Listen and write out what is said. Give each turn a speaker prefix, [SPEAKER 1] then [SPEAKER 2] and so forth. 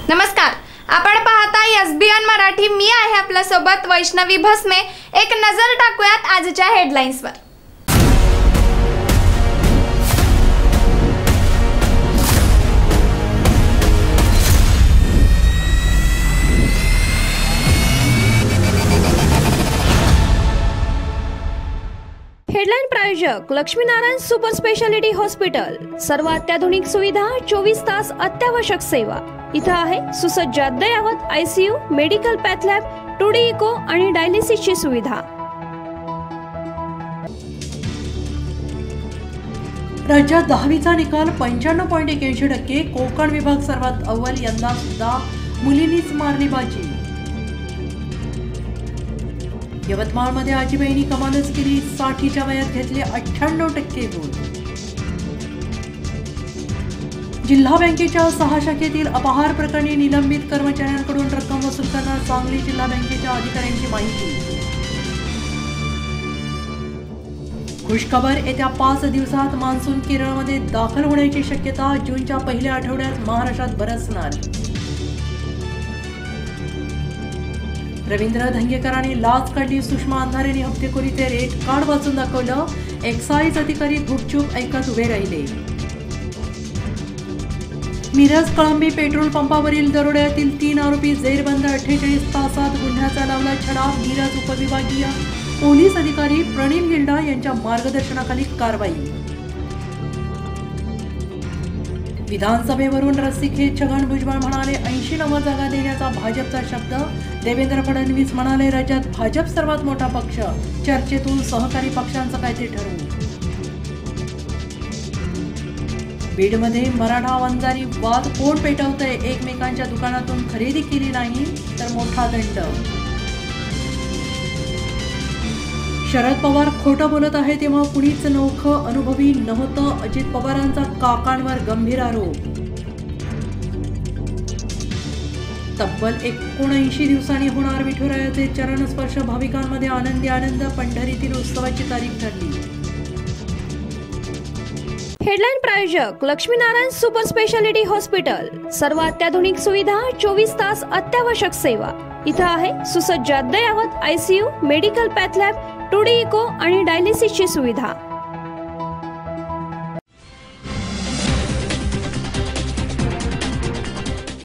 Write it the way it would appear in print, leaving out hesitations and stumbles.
[SPEAKER 1] नमस्कार, आपण पाहता SBN मराठी। मी आहे आपल्या सोबत वैष्णवी भस्मे। एक नजर टाकूयात आजच्या हेडलाईन्सवर।
[SPEAKER 2] हेडलाइन प्रायोजक लक्ष्मीनारायण सुपर स्पेशालिटी हॉस्पिटल। सर्व अत्याधुनिक सुविधा, 24 तास अत्यावश्यक सेवा। इथं आहे सुसज्ज अद्ययावत ICU, medical path lab, 2D echo आणि डायलिसिसची सुविधा।
[SPEAKER 3] राज्यात 10वीचा निकाल 95.81%। कोकण विभाग सर्वात अव्वल। यंदा सुद्धा मुलींनीच मारली बाजी। यवतमाळमध्ये आजीबाईंनी कमालच केली। 60च्या वयात घेतले 98% गुण। जिल्हा बँकेच्या 6 शाखेतील अपहार प्रकरणी निलंबित कर्मचाऱ्यांकडून रक्कम वसूल करणार सांगली जिल्हा बँकेच्या अधिकाऱ्यांची माहिती। खुशखबर, येत्या 5 दिवसात मान्सून केरळमध्ये दाखल होण्याची शक्यता। जूनच्या पहिल्या आठवड्यात महाराष्ट्रात बरसणार। रवींद्र धंगेकरांनी लाच काढली। सुषमा अंधारेंनी हप्तेखोरीचे रेट कार्ड वाचून दाखवलं। एक्साईज अधिकारी गुपचूप ऐकत उभे राहिले। मिरज कळंबी पेट्रोल पंपावरील दरोड्यातील 3 आरोपी जेरबंद। 48 तासात गुन्ह्याचा लावला छडा। मिरज उपविभागीय पोलीस अधिकारी प्रणील गिल्डा यांच्या मार्गदर्शनाखाली कारवाई। विधानसभेवरून रस्सीखेच छगन भुजबळ म्हणाले 80-90 जागा देण्याचा भाजपचा शब्द। देवेंद्र फडणवीस म्हणाले राज्यात भाजप सर्वात मोठा पक्ष। चर्चेतून सहकारी पक्षांचं काय ते ठरवू। बीडमध्ये मराठा वंजारी वाद कोण पेटवतंय। एकमेकांच्या दुकानातून खरेदी केली नाही तर मोठा दंड। शरद पवार खोटं बोलत आहे तेव्हा कुणीच नोखं अनुभवी नव्हतं। अजित पवारांचा काकांवर गंभीर आरोप। तब्बल 79 दिवसांनी होणार विठुरायाचे चरणस्पर्श। भाविकांमध्ये आनंदी आनंद। पंढरीतील उत्सवाची तारीख ठरली।
[SPEAKER 2] हेडलाइन प्रायोजक लक्ष्मीनारायण सुपर स्पेशालिटी हॉस्पिटल। सर्व अत्याधुनिक सुविधा, 24 तास अत्यावश्यक सेवा। इथं आहे सुसज्ज अद्ययावत ICU, medical path lab, 2D echo आणि डायलिसिसची सुविधा।